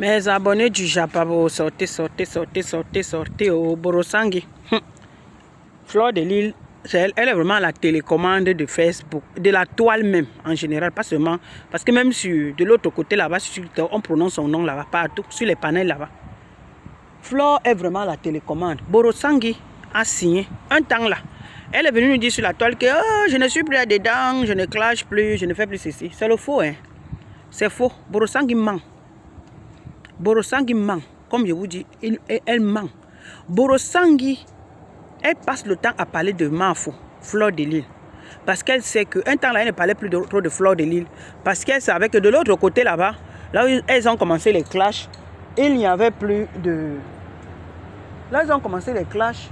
Mes abonnés du Japabo, sortez au Borosangi. Fleur de Lille, elle est vraiment la télécommande de Facebook, de la toile même en général, pas seulement. Parce que même sur de l'autre côté là-bas, on prononce son nom là-bas, partout, sur les panels là-bas. Fleur est vraiment la télécommande. Borosangi a signé un temps là. Elle est venue nous dire sur la toile que oh, je ne suis plus là-dedans, je ne clash plus, je ne fais plus ceci. C'est le faux, hein. C'est faux. Borosangi ment. Borosangi ment. Comme je vous dis, elle ment. Borosangi, elle passe le temps à parler de Mafo, Fleur de Lille. Parce qu'elle sait qu'un temps là, elle ne parlait plus trop de Fleur de Lille. Parce qu'elle savait que de l'autre côté là-bas, là où elles ont commencé les clashs, il n'y avait plus de... Là, ils ont commencé les clashs.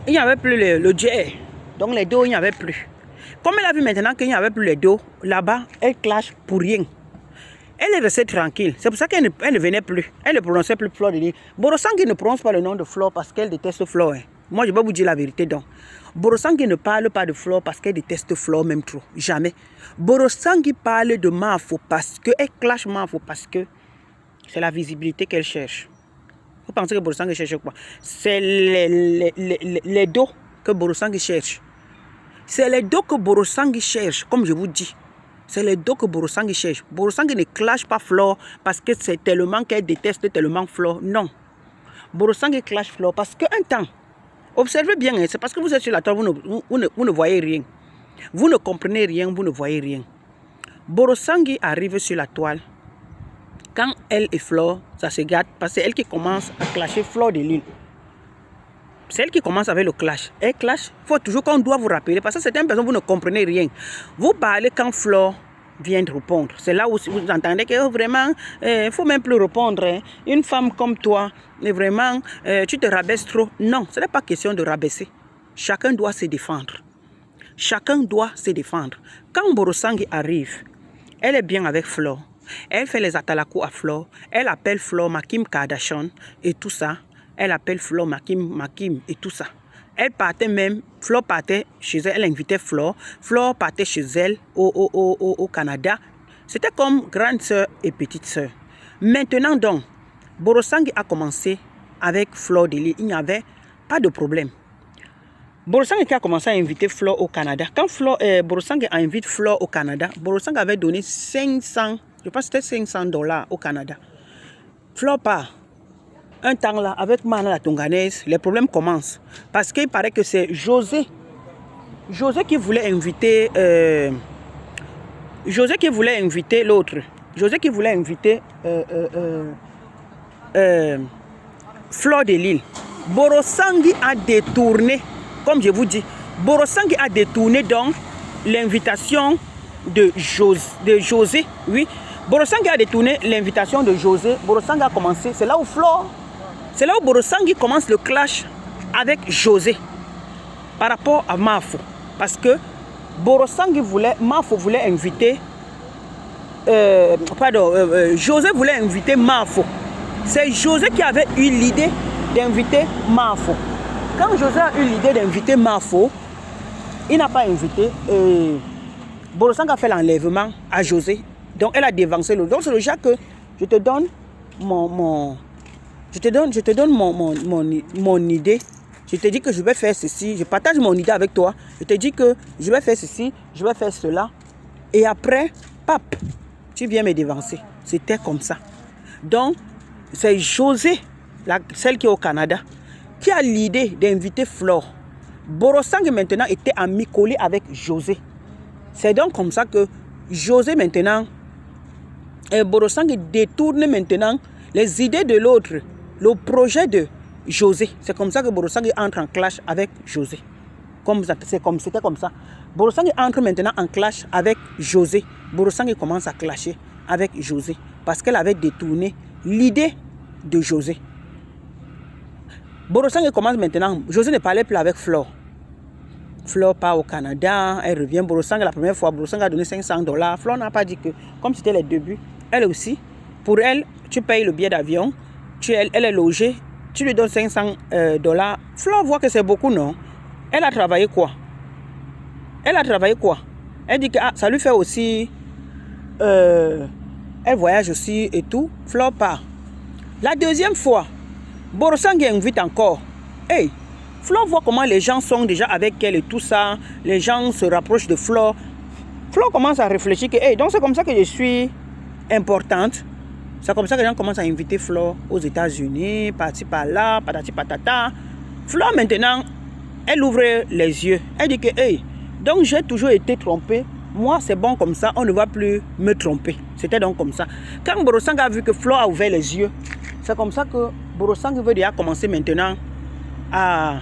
Il n'y avait plus le jet. Donc les dos, il n'y avait plus. Comme elle a vu maintenant qu'il n'y avait plus les dos, là-bas, elle clash pour rien. Elle est restée tranquille. C'est pour ça qu'elle ne venait plus. Elle ne prononçait plus Fleur de Lille. Borosangi ne prononce pas le nom de Fleur parce qu'elle déteste Fleur. Hein. Moi, je vais vous dire la vérité. Donc, Borosangi ne parle pas de Fleur parce qu'elle déteste Fleur même trop. Jamais. Borosangi parle de Mafo parce qu'elle clash Mafo parce que c'est la visibilité qu'elle cherche. Vous pensez que Borosangi cherche quoi? C'est les dos que Borosangi cherche. C'est les dos que Borosangi cherche, comme je vous dis. C'est les dos que Borosangi cherche. Borosangi ne clash pas Fleur parce que c'est tellement qu'elle déteste tellement Fleur. Non. Borosangi clash Fleur parce qu'un temps, observez bien, c'est parce que vous êtes sur la toile, vous ne voyez rien. Vous ne comprenez rien, vous ne voyez rien. Borosangi arrive sur la toile. Quand elle et Fleur, ça se gâte parce que c'est elle qui commence à clasher Fleur de Lille. C'est elle qui commence avec le clash. Elle clash, il faut toujours qu'on doit vous rappeler parce que certaines personnes, vous ne comprenez rien. Vous parlez quand Fleur vient de répondre. C'est là où vous entendez que oh, vraiment, il ne faut même plus répondre. Hein. Une femme comme toi, vraiment, tu te rabaisses trop. Non, ce n'est pas question de rabaisser. Chacun doit se défendre. Chacun doit se défendre. Quand Borosangi arrive, elle est bien avec Fleur. Elle fait les atalakou à Fleur. Elle appelle Fleur Makim Kardashian et tout ça. Elle appelle Fleur Makim et tout ça. Elle partait même, Fleur partait chez elle, elle invitait Fleur. Fleur partait chez elle au Canada. C'était comme grande sœur et petite sœur. Maintenant donc, Borosangi a commencé avec Fleur de Lille. Il n'y avait pas de problème. Borosangi a commencé à inviter Fleur au Canada. Quand Borosangi a invité Fleur au Canada, Borosangi avait donné 500, je pense que c'était $500 au Canada. Fleur part. Un temps là, avec Mana la Tonganaise, les problèmes commencent. Parce qu'il paraît que c'est José. José qui voulait inviter... José qui voulait inviter l'autre. José qui voulait inviter Fleur de Lille. Borosangi a détourné, comme je vous dis, Borosangi a détourné donc l'invitation de José. Oui. Borosangi a détourné l'invitation de José. Borosangi a commencé. C'est là où Fleur... C'est là où Borosangi commence le clash avec José par rapport à Mafo. Parce que Mafo voulait inviter... José voulait inviter Mafo. C'est José qui avait eu l'idée d'inviter Mafo. Quand José a eu l'idée d'inviter Mafo, il n'a pas invité. Borosangi a fait l'enlèvement à José. Donc elle a dévancé le... Donc c'est le genre que je te donne Je te donne mon idée. Je te dis que je vais faire ceci. Je partage mon idée avec toi. Je te dis que je vais faire ceci, je vais faire cela. Et après, pap, tu viens me dévancer. C'était comme ça. Donc, c'est José, celle qui est au Canada, qui a l'idée d'inviter Fleur. Borosangi maintenant était ami collé avec José. C'est donc comme ça que José maintenant, Borosangi détourne maintenant les idées de l'autre. Le projet de José, c'est comme ça que Borosangi entre en clash avec José. C'était comme ça. Borosangi entre maintenant en clash avec José. Borosangi commence à clasher avec José parce qu'elle avait détourné l'idée de José. Borosangi commence maintenant. José ne parlait plus avec Fleur. Fleur part au Canada, elle revient. Borosangi, la première fois, Borosangi a donné $500. Fleur n'a pas dit que, comme c'était les débuts, elle aussi, pour elle, tu payes le billet d'avion. Elle est logée, tu lui donnes $500. Fleur voit que c'est beaucoup, non? Elle a travaillé quoi? Elle dit que ça lui fait aussi Elle voyage aussi et tout. Flore part. La deuxième fois, Borosangue invite encore. Hey, Flore voit comment les gens sont déjà avec elle et tout ça. Les gens se rapprochent de Flore. Flore commence à réfléchir que, hey, donc c'est comme ça que je suis importante. C'est comme ça que les gens commencent à inviter Flore aux États-Unis, par-ci par-là, patati patata. Flore maintenant, elle ouvre les yeux. Elle dit que, hey, donc j'ai toujours été trompée. Moi, c'est bon comme ça, on ne va plus me tromper. C'était donc comme ça. Quand Borosangue a vu que Flore a ouvert les yeux, c'est comme ça que Borosangue veut déjà commencer maintenant à...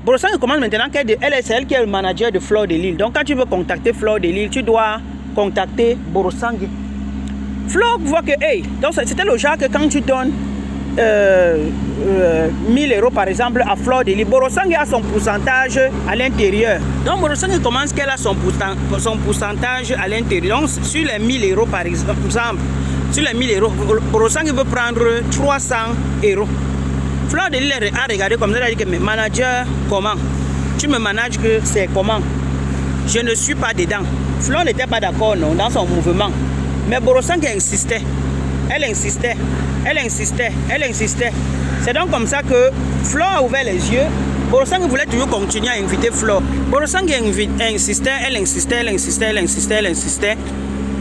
Borosangue commence maintenant qu'elle c'est elle qui est le manager de Flore de Lille. Donc quand tu veux contacter Flore de Lille, tu dois contacter Borosangue. Flore voit que, hey, donc c'était le genre que quand tu donnes 1000 euros par exemple à Flore de Lille, Borosangue a son pourcentage à l'intérieur. Donc Borosangue commence qu'elle a son pourcentage à l'intérieur. Donc sur les 1000 euros par exemple, sur les 1000 euros, Borosangue veut prendre 300 euros. Flore de Lille a regardé comme ça, elle a dit que, mais manager, comment? Tu me manages que c'est comment? Je ne suis pas dedans. Flore n'était pas d'accord, non, dans son mouvement. Mais Borosangue insistait. Elle insistait. Elle insistait. Elle insistait. C'est donc comme ça que Flore a ouvert les yeux. Borosangue voulait toujours continuer à inviter Flore. Borosangue insistait, elle insistait, elle insistait, elle insistait, elle insistait.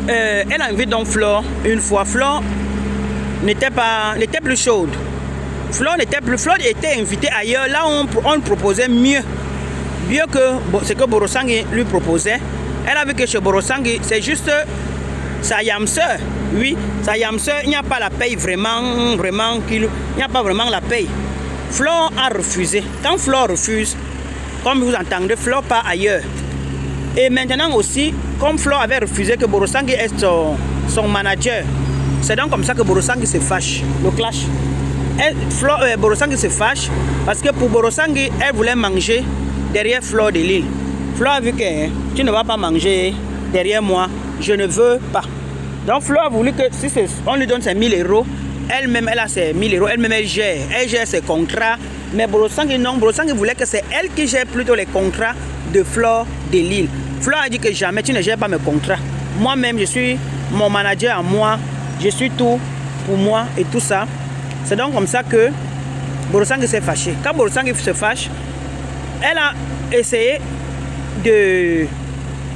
Elle invite donc Flore une fois. Flore n'était plus chaude. Flore était invitée ailleurs. Là, on proposait mieux que ce que Borosangue lui proposait. Elle a vu que chez Borosangue, c'est juste sa yamseur. Oui, sa yamseur, il n'y a pas la paye vraiment, il n'y a pas vraiment la paye. Flore a refusé. Quand Flore refuse, comme vous entendez, Flore part ailleurs. Et maintenant aussi, comme Flore avait refusé que Borosangue est son manager, c'est donc comme ça que Borosangue se fâche, le clash. Borosangue se fâche parce que pour Borosangue, elle voulait manger derrière Flore de Lille. Flore a vu que tu ne vas pas manger derrière moi, je ne veux pas. Donc Flore a voulu que si on lui donne ses 1000 euros, elle-même elle a ses 1000 euros, elle-même elle gère ses contrats. Mais Borosangue non, Borosangue voulait que c'est elle qui gère plutôt les contrats de Flore de Lille. Flore a dit que jamais tu ne gères pas mes contrats. Moi-même je suis mon manager à moi, je suis tout pour moi et tout ça. C'est donc comme ça que Borosangue s'est fâché. Quand Borosangue se fâche, elle a essayé de...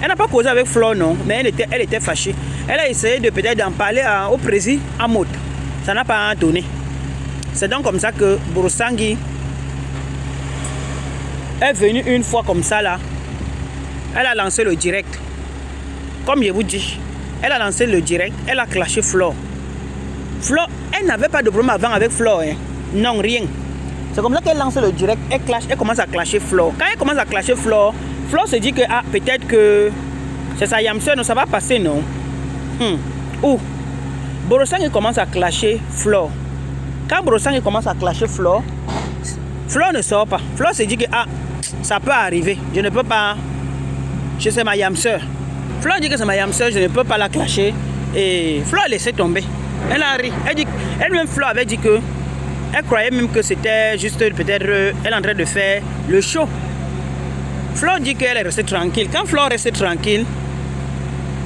Elle n'a pas causé avec Flore, non, mais elle était fâchée. Elle a essayé de peut-être d'en parler au président Amot. Ça n'a pas donné. C'est donc comme ça que Borosangue est venue une fois comme ça là. Elle a lancé le direct. Comme je vous dis, elle a lancé le direct. Elle a clashé Flore. Flore, elle n'avait pas de problème avant avec Flore. Hein. Non, rien. C'est comme ça qu'elle lance le direct. Elle commence à clasher Flore. Quand elle commence à clasher Flore, Flore se dit que peut-être que c'est sa yamseur, non, ça va passer, non? Ou Borosangue commence à clasher Flore. Quand Borosangue commence à clasher Flore, Flore ne sort pas. Flore se dit que ça peut arriver. Je ne peux pas. C'est ma yamseur. Flore dit que c'est ma yamseur, je ne peux pas la clasher. Et Flore laissait tomber. Elle a ri. Elle-même Flore avait dit que elle croyait même que c'était juste peut-être elle est en train de faire le show. Flore dit qu'elle est restée tranquille. Quand Flore restait tranquille,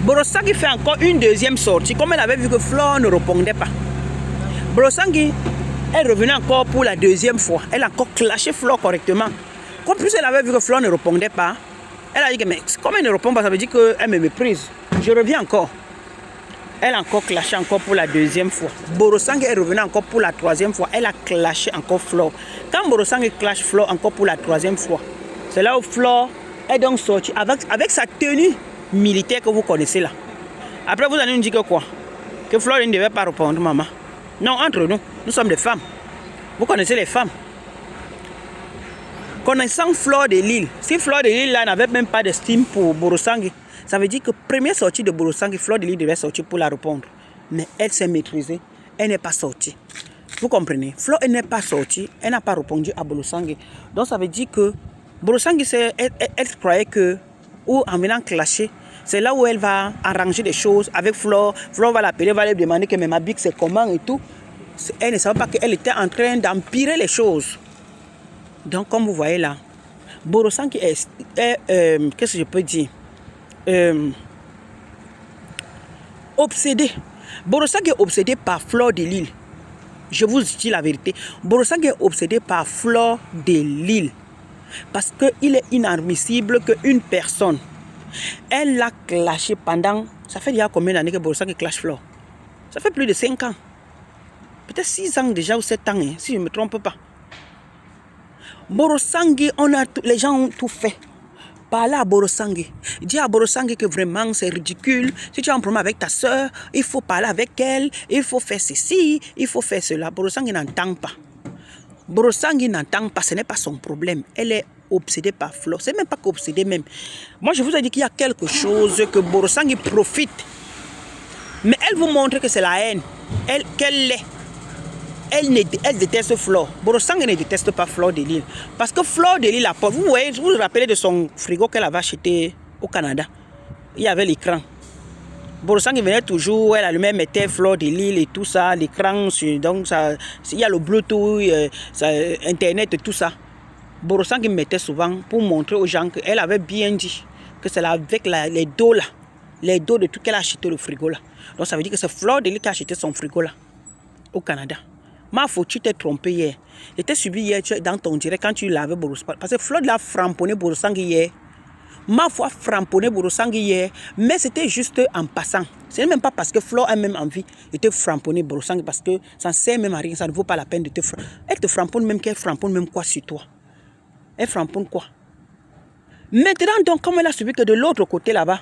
Borosangue fait encore une deuxième sortie. Comme elle avait vu que Flore ne répondait pas, Borosangue est revenue encore pour la deuxième fois. Elle a encore clashé Flore correctement. Comme plus elle avait vu que Flore ne répondait pas, elle a dit que mais comme elle ne répond pas, ça veut dire qu'elle me méprise. Je reviens encore. Elle a encore clashé encore pour la deuxième fois. Borosangue est revenue encore pour la troisième fois. Elle a clashé encore Flore. Quand Borosangue clash Flore encore pour la troisième fois, c'est là où Flore est donc sortie avec sa tenue militaire que vous connaissez là. Après vous allez nous dire que quoi? Que Flore ne devait pas répondre, maman. Non, entre nous, nous sommes des femmes. Vous connaissez les femmes. Connaissant Flore de Lille, si Flore de Lille là n'avait même pas d'estime pour Borosangue, ça veut dire que première sortie de Borosangue, Flore de Lille devait sortir pour la répondre. Mais elle s'est maîtrisée, elle n'est pas sortie. Vous comprenez? Flore n'est pas sortie, elle n'a pas répondu à Borosangue. Donc ça veut dire que Borosangue, elle croyait que, ou en venant clasher, c'est là où elle va arranger des choses avec Flore. Flore va l'appeler, va lui demander que ma bique c'est comment et tout. Elle ne savait pas qu'elle était en train d'empirer les choses. Donc comme vous voyez là, Borosangue qu'est-ce que je peux dire? obsédé. Borosang est obsédé par Fleur de Lys. Je vous dis la vérité. Borosang est obsédé par Fleur de Lys. Parce qu'il est inadmissible qu'une personne, elle l'a clashé pendant... Ça fait déjà combien d'années que Borosang clash Fleur? Ça fait plus de 5 ans. Peut-être 6 ans déjà ou 7 ans, hein, si je ne me trompe pas. Borosang, les gens ont tout fait. Parler à Borosang. Dis à Borosang que vraiment c'est ridicule. Si tu as un problème avec ta soeur, il faut parler avec elle. Il faut faire ceci, il faut faire cela. Borosang n'entend pas. Borosang n'entend pas, ce n'est pas son problème. Elle est obsédée par Fleur. C'est même pas qu'obsédée même. Moi je vous ai dit qu'il y a quelque chose que Borosang profite. Mais elle vous montre que c'est la haine. Qu'elle est. Elle déteste Fleur. Borosang ne déteste pas Fleur de Lys. Parce que Fleur de Lys, la pauvre, vous vous rappelez de son frigo qu'elle avait acheté au Canada. Il y avait l'écran. Borosang venait toujours, elle allumait, mettait Fleur de Lys et tout ça, l'écran, donc ça, il y a le Bluetooth, Internet et tout ça. Borosang mettait souvent pour montrer aux gens qu'elle avait bien dit que c'est avec les dos là, les dos de tout qu'elle a acheté le frigo là. Donc ça veut dire que c'est Fleur de Lys qui a acheté son frigo là, au Canada. Ma faute, tu t'es trompé hier. J'étais suivi hier dans ton direct quand tu l'avais Borosang. Parce que Fleur l'a framponné Borosang hier. Ma foi framponné Borosang hier. Mais c'était juste en passant. Ce n'est même pas parce que Fleur a même envie de te framponner Borosang. Parce que ça ne sert même à rien. Ça ne vaut pas la peine de te framponner. Elle te framponne même qu'elle framponne même quoi sur toi. Elle framponne quoi? Maintenant donc, comme elle a suivi que de l'autre côté là-bas,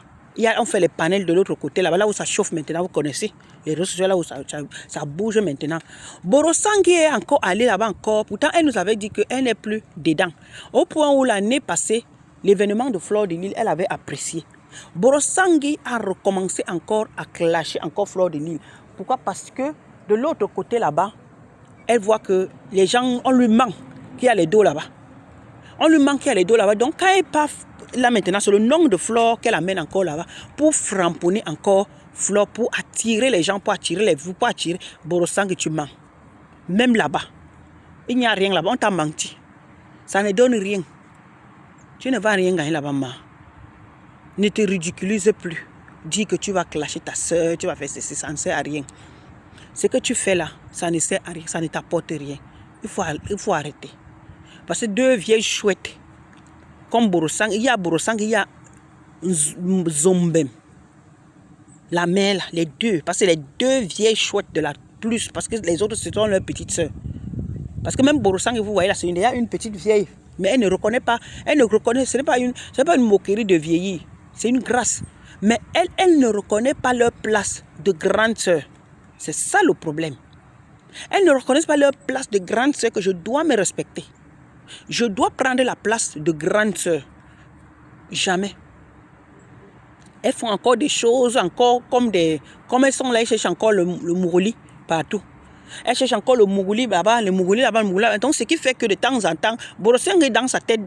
on fait les panels de l'autre côté là-bas, là où ça chauffe maintenant, vous connaissez. Les réseaux sociaux là où ça bouge maintenant. Borosang est encore allé là-bas encore. Pourtant, elle nous avait dit qu'elle n'est plus dedans. Au point où l'année passée, l'événement de Fleur de Lys, elle avait apprécié. Borosang a recommencé encore à clasher encore Fleur de Lys. Pourquoi? Parce que de l'autre côté là-bas, elle voit que les gens, on lui manque qu'il y a les dos là-bas. On lui manque qu'il y a les dos là-bas. Donc quand elle part là maintenant, c'est le nom de Fleur qu'elle amène encore là-bas pour framponner encore Fleur, pour attirer les gens, pour attirer les vues, pour attirer Borosang, tu mens. Même là-bas, il n'y a rien là-bas, on t'a menti. Ça ne donne rien. Tu ne vas rien gagner là-bas, ma. Ne te ridiculise plus. Dis que tu vas clasher ta soeur, tu vas faire ceci, ça ne sert à rien. Ce que tu fais là, ça ne sert à rien, ça ne t'apporte rien. Il faut arrêter. Parce que deux vieilles chouettes, comme Borosang, il y a Zombem. La mère, là, les deux. Parce que les deux vieilles chouettes de la plus. Parce que les autres, ce sont leurs petites sœurs. Parce que même Borosang, vous voyez là, c'est une petite vieille. Mais elle ne reconnaît pas. Elle ne reconnaît, ce n'est pas une moquerie de vieillir. C'est une grâce. Mais elle ne reconnaît pas leur place de grande sœur. C'est ça le problème. Elles ne reconnaissent pas leur place de grande sœur que je dois me respecter. Je dois prendre la place de grande sœur. Jamais. Elles font encore des choses, encore comme elles sont là, elles cherchent encore le Mourouli partout. Elles cherchent encore le Mourouli là-bas, le Mourouli là-bas, le Mourouli là-bas. Donc, ce qui fait que de temps en temps, Borosang est dans sa tête,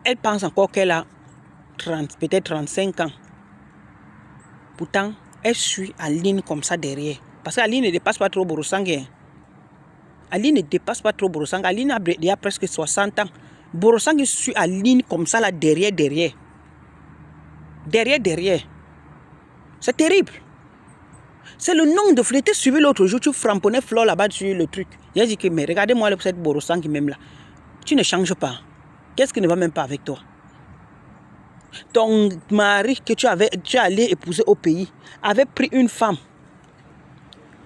elle pense encore qu'elle a peut-être 35 ans. Pourtant, elle suit Aline comme ça derrière. Parce qu'Aline ne dépasse pas trop Borosang. Aline ne dépasse pas trop Borosang. Aline a déjà presque 60 ans. Borosang suit Aline comme ça là derrière. Derrière. C'est terrible. C'est le nom de Fleur. Tu suivi l'autre jour, tu framponnais Fleur là-bas sur le truc. J'ai dit que, mais regardez-moi cette Borosang qui même là. Tu ne changes pas. Qu'est-ce qui ne va même pas avec toi? Ton mari que tu allé épouser au pays avait pris une femme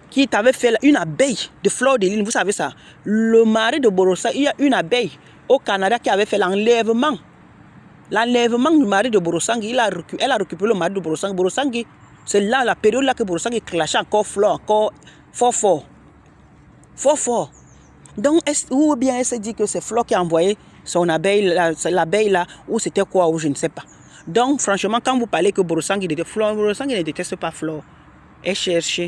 qui t'avait fait une abeille de Fleur de Lys. Vous savez ça? Le mari de Borosang, il y a une abeille au Canada qui avait fait l'enlèvement. L'enlèvement du mari de Borosang, elle a récupéré le mari de Borosang. Borosang, c'est là, la période là que Borosang clashait encore Fleur, encore fort. Donc, ou bien elle s'est dit que c'est Fleur qui a envoyé son abeille, l'abeille là, ou c'était quoi, ou je ne sais pas. Donc, franchement, quand vous parlez que Borosang ne déteste pas Fleur, elle cherche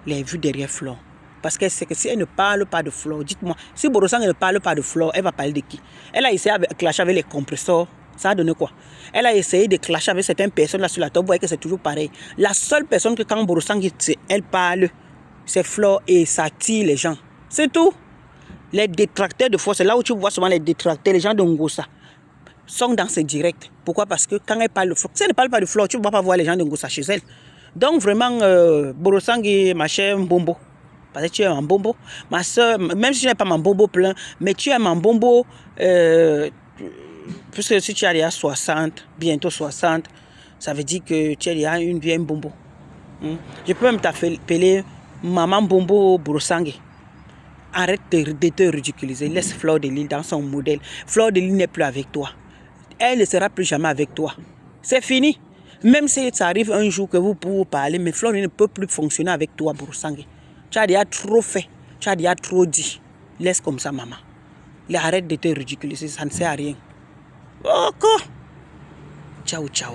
les vues derrière Fleur. Parce qu'elle sait que si elle ne parle pas de Fleur, dites-moi, si Borosang ne parle pas de Fleur, elle va parler de qui? Elle a essayé de clasher avec les compresseurs, ça a donné quoi? Elle a essayé de clasher avec certaines personnes là sur la table, vous voyez que c'est toujours pareil. La seule personne que quand Borosang elle parle, c'est Fleur et ça attire les gens. C'est tout. Les détracteurs de Fleur, c'est là où tu vois souvent les détracteurs, les gens de Ngossa, sont dans ces directs. Pourquoi? Parce que quand elle parle de Fleur, si elle ne parle pas de Fleur, tu ne vas pas voir les gens de Ngossa chez elle. Donc vraiment, Borosangi, ma chère Mbombo, parce que tu es un Mbombo, ma soeur, même si tu n'es pas mon Mbombo plein, mais tu es mon Mbombo, puisque si tu as déjà 60, bientôt 60, ça veut dire que tu es déjà une vieille Mbombo. Je peux même t'appeler Maman Mbombo Borosangi. Arrête de te ridiculiser. Laisse Fleur de Lys dans son modèle. Fleur de Lys n'est plus avec toi. Elle ne sera plus jamais avec toi. C'est fini. Même si ça arrive un jour que vous pouvez parler, mais Fleur de Lys ne peut plus fonctionner avec toi, Borosangi. Tu as déjà trop fait. Tu as déjà trop dit. Laisse comme ça, maman. Arrête de te ridiculiser. Ça ne sert à rien. Ok. Ciao, ciao.